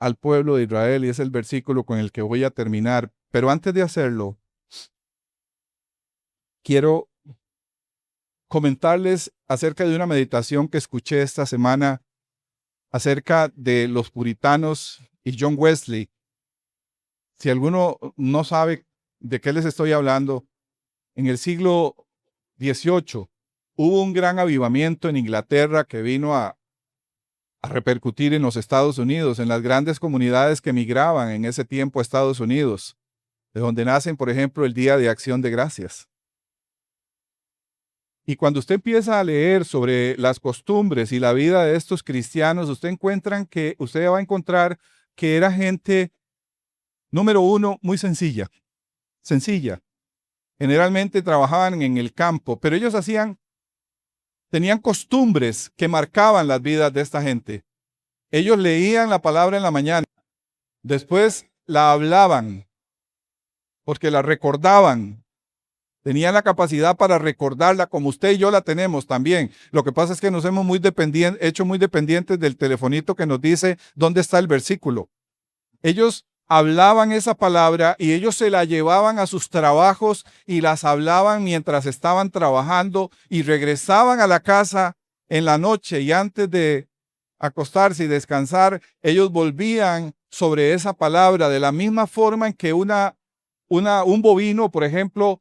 S1: al pueblo de Israel y es el versículo con el que voy a terminar. Pero antes de hacerlo, quiero comentarles acerca de una meditación que escuché esta semana acerca de los puritanos y John Wesley. Si alguno no sabe de qué les estoy hablando, en el siglo XVIII hubo un gran avivamiento en Inglaterra que vino a a repercutir en los Estados Unidos, en las grandes comunidades que migraban en ese tiempo a Estados Unidos, de donde nacen, por ejemplo, el Día de Acción de Gracias. Y cuando usted empieza a leer sobre las costumbres y la vida de estos cristianos, usted va a encontrar que era gente, número uno, muy sencilla. Generalmente trabajaban en el campo, pero ellos tenían costumbres que marcaban las vidas de esta gente. Ellos leían la palabra en la mañana, después la hablaban, porque la recordaban. Tenían la capacidad para recordarla como usted y yo la tenemos también. Lo que pasa es que nos hemos hecho muy dependientes del telefonito que nos dice dónde está el versículo. Ellos hablaban esa palabra y ellos se la llevaban a sus trabajos y las hablaban mientras estaban trabajando y regresaban a la casa en la noche y antes de acostarse y descansar, ellos volvían sobre esa palabra de la misma forma en que un bovino, por ejemplo,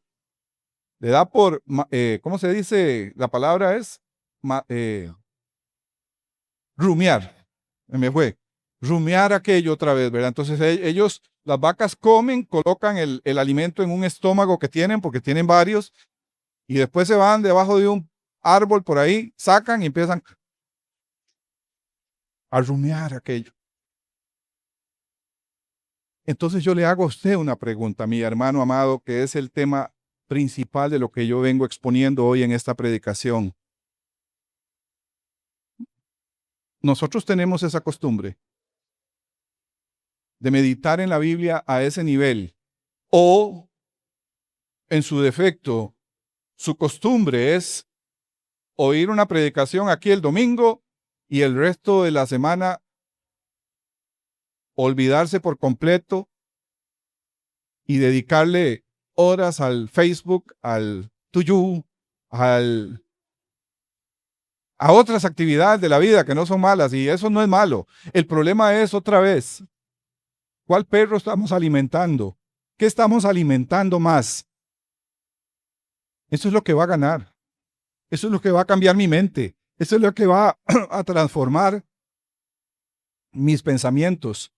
S1: le da por, ¿cómo se dice? La palabra es rumiar. Me fue. Rumiar aquello otra vez, ¿verdad? Entonces las vacas comen, colocan el alimento en un estómago que tienen, porque tienen varios, y después se van debajo de un árbol por ahí, sacan y empiezan a rumiar aquello. Entonces yo le hago a usted una pregunta, mi hermano amado, que es el tema principal de lo que yo vengo exponiendo hoy en esta predicación. Nosotros tenemos esa costumbre de meditar en la Biblia a ese nivel, o en su defecto, su costumbre es oír una predicación aquí el domingo y el resto de la semana olvidarse por completo y dedicarle horas al Facebook, al TuYu, a otras actividades de la vida que no son malas, y eso no es malo. El problema es, otra vez, ¿cuál perro estamos alimentando? ¿Qué estamos alimentando más? Eso es lo que va a ganar. Eso es lo que va a cambiar mi mente. Eso es lo que va a transformar mis pensamientos.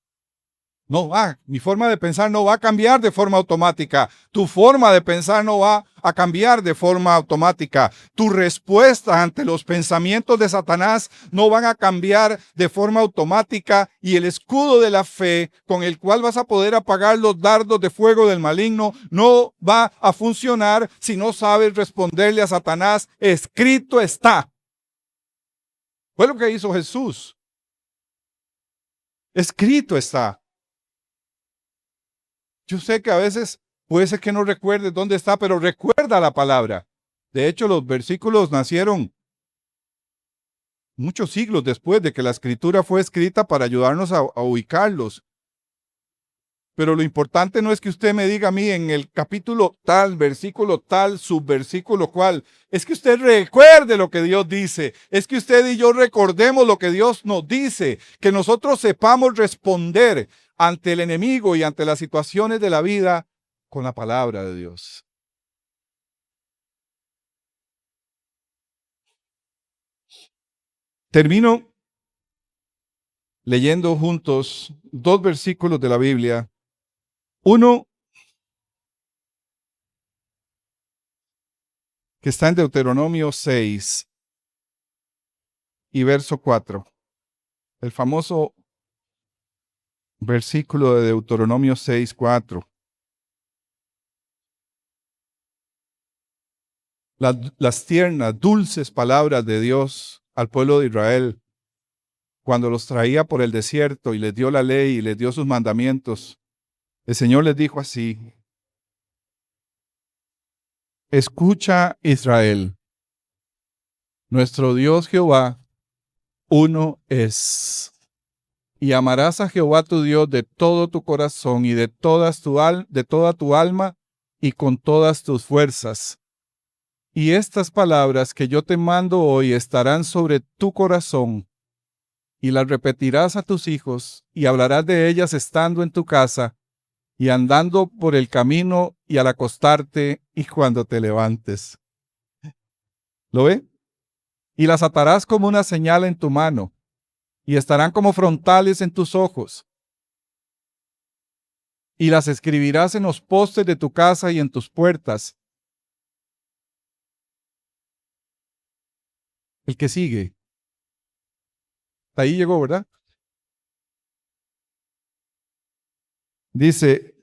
S1: Mi forma de pensar no va a cambiar de forma automática. Tu forma de pensar no va a cambiar de forma automática. Tu respuesta ante los pensamientos de Satanás no van a cambiar de forma automática, y el escudo de la fe con el cual vas a poder apagar los dardos de fuego del maligno no va a funcionar si no sabes responderle a Satanás. Escrito está. Fue lo que hizo Jesús. Escrito está. Yo sé que a veces puede ser que no recuerdes dónde está, pero recuerda la palabra. De hecho, los versículos nacieron muchos siglos después de que la escritura fue escrita para ayudarnos a ubicarlos. Pero lo importante no es que usted me diga a mí en el capítulo tal, versículo tal, subversículo cual. Es que usted recuerde lo que Dios dice. Es que usted y yo recordemos lo que Dios nos dice. Que nosotros sepamos responder ante el enemigo y ante las situaciones de la vida con la palabra de Dios. Termino leyendo juntos dos versículos de la Biblia. Uno que está en Deuteronomio 6 y verso 4. El famoso versículo de Deuteronomio 6, 4. Las tiernas, dulces palabras de Dios al pueblo de Israel cuando los traía por el desierto y les dio la ley y les dio sus mandamientos. El Señor les dijo así: escucha, Israel, nuestro Dios Jehová, uno es. Y amarás a Jehová tu Dios de todo tu corazón y de toda tu alma y con todas tus fuerzas. Y estas palabras que yo te mando hoy estarán sobre tu corazón, y las repetirás a tus hijos, y hablarás de ellas estando en tu casa, y andando por el camino, y al acostarte, y cuando te levantes. ¿Lo ve? Y las atarás como una señal en tu mano, y estarán como frontales en tus ojos. Y las escribirás en los postes de tu casa y en tus puertas. El que sigue. Hasta ahí llegó, ¿verdad? Dice,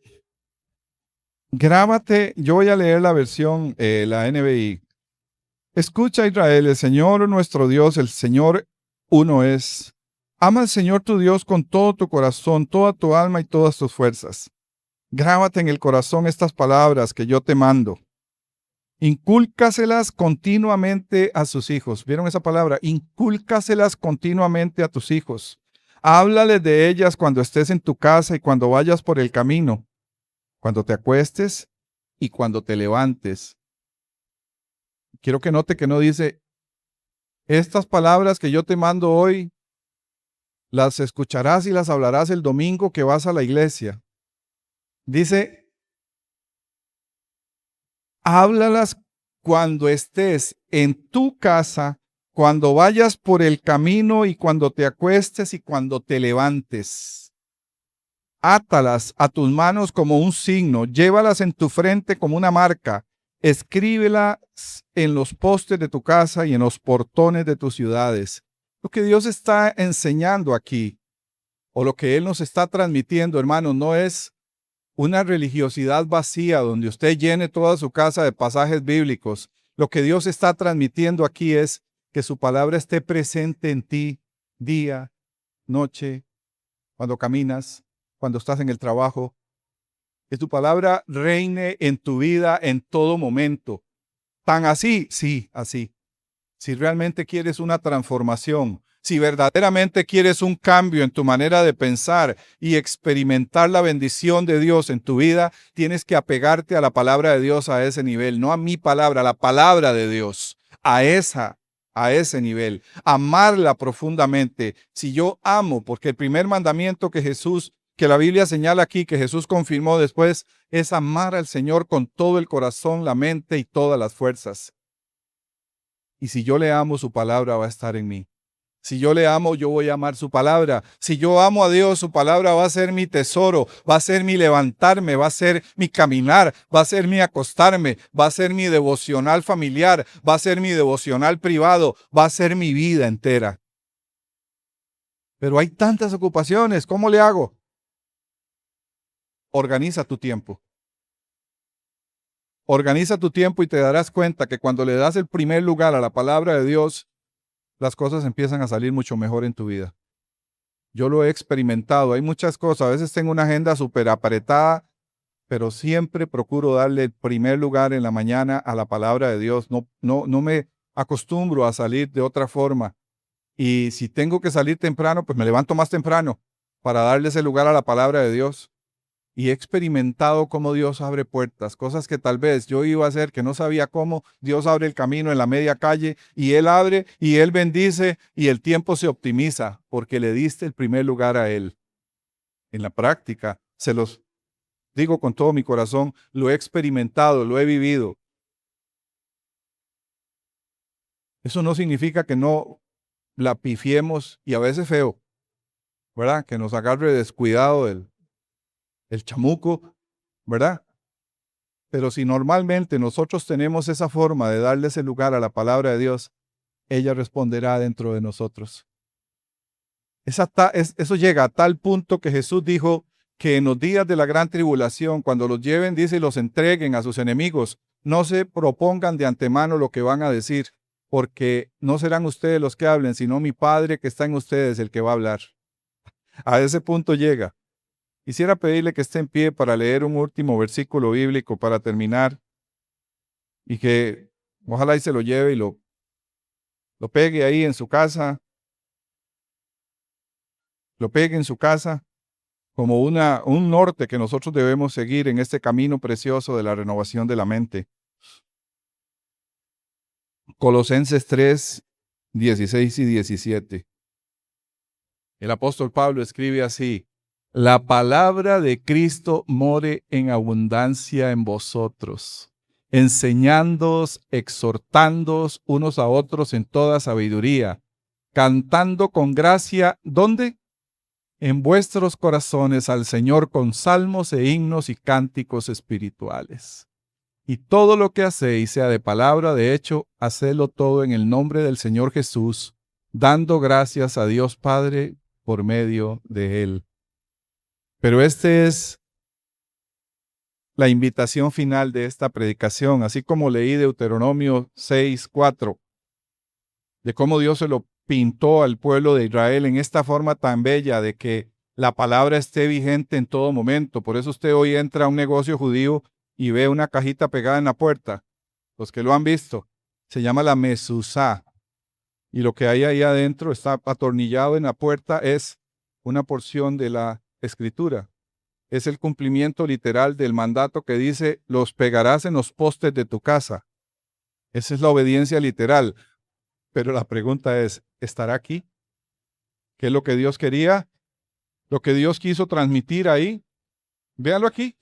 S1: grábate, yo voy a leer la versión, la NBI. Escucha, Israel, el Señor nuestro Dios, el Señor uno es. Ama al Señor tu Dios con todo tu corazón, toda tu alma y todas tus fuerzas. Grábate en el corazón estas palabras que yo te mando. Incúlcaselas continuamente a sus hijos. ¿Vieron esa palabra? Incúlcaselas continuamente a tus hijos. Háblales de ellas cuando estés en tu casa y cuando vayas por el camino, cuando te acuestes y cuando te levantes. Quiero que note que no dice, estas palabras que yo te mando hoy, las escucharás y las hablarás el domingo que vas a la iglesia. Dice, háblalas cuando estés en tu casa, cuando vayas por el camino y cuando te acuestes y cuando te levantes. Átalas a tus manos como un signo, llévalas en tu frente como una marca, escríbelas en los postes de tu casa y en los portones de tus ciudades. Lo que Dios está enseñando aquí, o lo que Él nos está transmitiendo, hermanos, no es una religiosidad vacía donde usted llene toda su casa de pasajes bíblicos. Lo que Dios está transmitiendo aquí es que su palabra esté presente en ti día, noche, cuando caminas, cuando estás en el trabajo. Que tu palabra reine en tu vida en todo momento. ¿Tan así? Sí, así. Si realmente quieres una transformación, si verdaderamente quieres un cambio en tu manera de pensar y experimentar la bendición de Dios en tu vida, tienes que apegarte a la palabra de Dios a ese nivel, no a mi palabra, a la palabra de Dios, a ese nivel, amarla profundamente. Si yo amo, porque el primer mandamiento que la Biblia señala aquí, que Jesús confirmó después, es amar al Señor con todo el corazón, la mente y todas las fuerzas. Y si yo le amo, su palabra va a estar en mí. Si yo le amo, yo voy a amar su palabra. Si yo amo a Dios, su palabra va a ser mi tesoro, va a ser mi levantarme, va a ser mi caminar, va a ser mi acostarme, va a ser mi devocional familiar, va a ser mi devocional privado, va a ser mi vida entera. Pero hay tantas ocupaciones, ¿cómo le hago? Organiza tu tiempo. Organiza tu tiempo y te darás cuenta que cuando le das el primer lugar a la palabra de Dios, las cosas empiezan a salir mucho mejor en tu vida. Yo lo he experimentado. Hay muchas cosas. A veces tengo una agenda súper apretada, pero siempre procuro darle el primer lugar en la mañana a la palabra de Dios. No me acostumbro a salir de otra forma. Y si tengo que salir temprano, pues me levanto más temprano para darle ese lugar a la palabra de Dios. Y he experimentado cómo Dios abre puertas, cosas que tal vez yo iba a hacer que no sabía cómo. Dios abre el camino en la media calle y Él abre y Él bendice y el tiempo se optimiza porque le diste el primer lugar a Él. En la práctica, se los digo con todo mi corazón, lo he experimentado, lo he vivido. Eso no significa que no la pifiemos y a veces feo, ¿verdad? Que nos agarre descuidado el chamuco, ¿verdad? Pero si normalmente nosotros tenemos esa forma de darle ese lugar a la palabra de Dios, ella responderá dentro de nosotros. Eso llega a tal punto que Jesús dijo que en los días de la gran tribulación, cuando los lleven, dice, y los entreguen a sus enemigos, no se propongan de antemano lo que van a decir, porque no serán ustedes los que hablen, sino mi Padre que está en ustedes el que va a hablar. A ese punto llega. Quisiera pedirle que esté en pie para leer un último versículo bíblico para terminar y que ojalá y se lo lleve y lo pegue ahí en su casa, lo pegue en su casa como un norte que nosotros debemos seguir en este camino precioso de la renovación de la mente. Colosenses 3, 16 y 17. El apóstol Pablo escribe así: la palabra de Cristo more en abundancia en vosotros, enseñándoos, exhortándoos unos a otros en toda sabiduría, cantando con gracia, ¿dónde? En vuestros corazones al Señor con salmos e himnos y cánticos espirituales. Y todo lo que hacéis, sea de palabra, de hecho, hacedlo todo en el nombre del Señor Jesús, dando gracias a Dios Padre por medio de Él. Pero esta es la invitación final de esta predicación, así como leí Deuteronomio 6:4, de cómo Dios se lo pintó al pueblo de Israel en esta forma tan bella de que la palabra esté vigente en todo momento. Por eso usted hoy entra a un negocio judío y ve una cajita pegada en la puerta. Los que lo han visto, se llama la mezuzá. Y lo que hay ahí adentro está atornillado en la puerta, es una porción de la escritura. Es el cumplimiento literal del mandato que dice, los pegarás en los postes de tu casa. Esa es la obediencia literal. Pero la pregunta es, ¿estará aquí? ¿Qué es lo que Dios quería? Lo que Dios quiso transmitir ahí. Véalo aquí.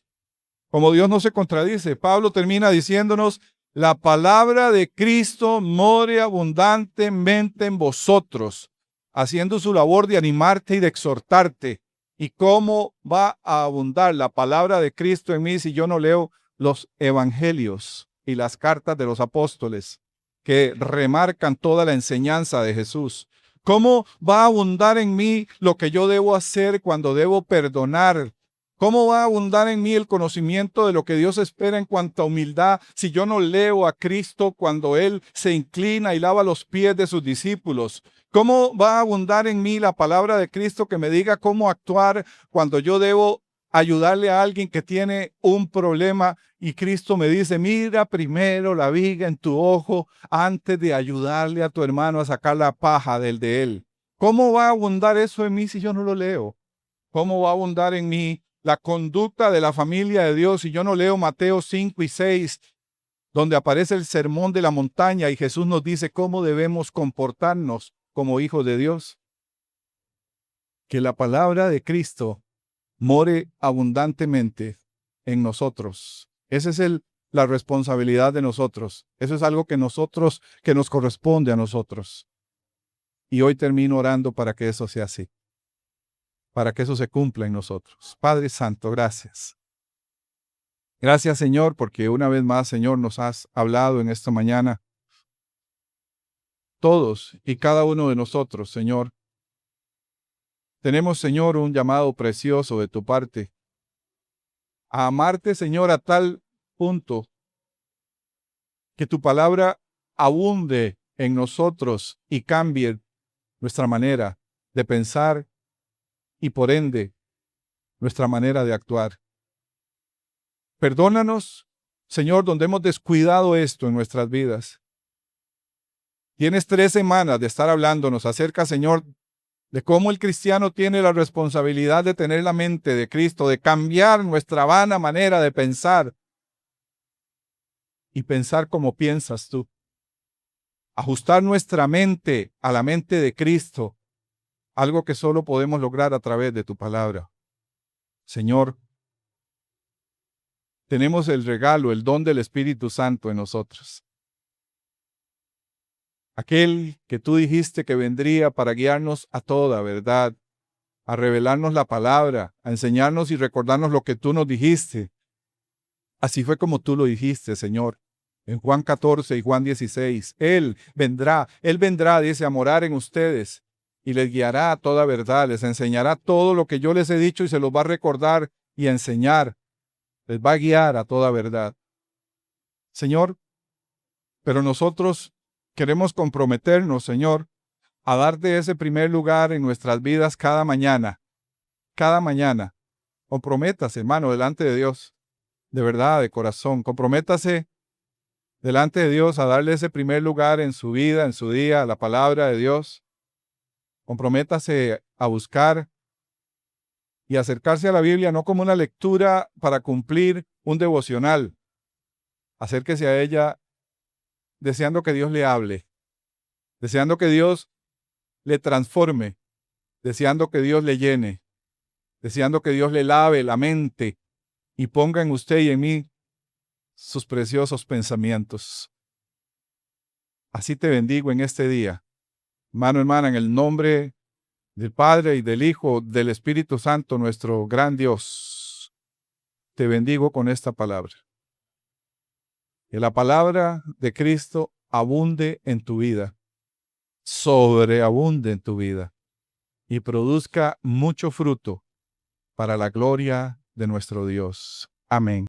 S1: Como Dios no se contradice. Pablo termina diciéndonos, la palabra de Cristo more abundantemente en vosotros, haciendo su labor de animarte y de exhortarte. ¿Y cómo va a abundar la palabra de Cristo en mí si yo no leo los evangelios y las cartas de los apóstoles que remarcan toda la enseñanza de Jesús? ¿Cómo va a abundar en mí lo que yo debo hacer cuando debo perdonar? ¿Cómo va a abundar en mí el conocimiento de lo que Dios espera en cuanto a humildad si yo no leo a Cristo cuando Él se inclina y lava los pies de sus discípulos? ¿Cómo va a abundar en mí la palabra de Cristo que me diga cómo actuar cuando yo debo ayudarle a alguien que tiene un problema y Cristo me dice, mira primero la viga en tu ojo antes de ayudarle a tu hermano a sacar la paja del de él? ¿Cómo va a abundar eso en mí si yo no lo leo? ¿Cómo va a abundar en mí la conducta de la familia de Dios si yo no leo Mateo 5 y 6, donde aparece el sermón de la montaña y Jesús nos dice cómo debemos comportarnos como hijos de Dios? Que la palabra de Cristo more abundantemente en nosotros. Esa es la responsabilidad de nosotros. Eso es algo que nos corresponde a nosotros. Y hoy termino orando para que eso sea así, para que eso se cumpla en nosotros. Padre Santo, gracias. Gracias, Señor, porque una vez más, Señor, nos has hablado en esta mañana. Todos y cada uno de nosotros, Señor, tenemos, Señor, un llamado precioso de tu parte a amarte, Señor, a tal punto que tu palabra abunde en nosotros y cambie nuestra manera de pensar y por ende nuestra manera de actuar. Perdónanos, Señor, donde hemos descuidado esto en nuestras vidas. Tienes 3 semanas de estar hablándonos acerca, Señor, de cómo el cristiano tiene la responsabilidad de tener la mente de Cristo, de cambiar nuestra vana manera de pensar y pensar como piensas tú. Ajustar nuestra mente a la mente de Cristo, algo que solo podemos lograr a través de tu palabra. Señor, tenemos el regalo, el don del Espíritu Santo en nosotros. Aquel que tú dijiste que vendría para guiarnos a toda verdad, a revelarnos la palabra, a enseñarnos y recordarnos lo que tú nos dijiste. Así fue como tú lo dijiste, Señor. En Juan 14 y Juan 16, Él vendrá, dice, a morar en ustedes y les guiará a toda verdad, les enseñará todo lo que yo les he dicho y se los va a recordar y a enseñar. Les va a guiar a toda verdad. Señor, pero nosotros queremos comprometernos, Señor, a darte ese primer lugar en nuestras vidas cada mañana. Cada mañana. Comprométase, hermano, delante de Dios. De verdad, de corazón. Comprométase delante de Dios a darle ese primer lugar en su vida, en su día, a la palabra de Dios. Comprométase a buscar y acercarse a la Biblia no como una lectura para cumplir un devocional. Acérquese a ella deseando que Dios le hable, deseando que Dios le transforme, deseando que Dios le llene, deseando que Dios le lave la mente y ponga en usted y en mí sus preciosos pensamientos. Así te bendigo en este día Hermano, hermana, en el nombre del Padre y del Hijo, del Espíritu Santo, nuestro gran Dios, te bendigo con esta palabra. Que la palabra de Cristo abunde en tu vida, sobreabunde en tu vida y produzca mucho fruto para la gloria de nuestro Dios. Amén.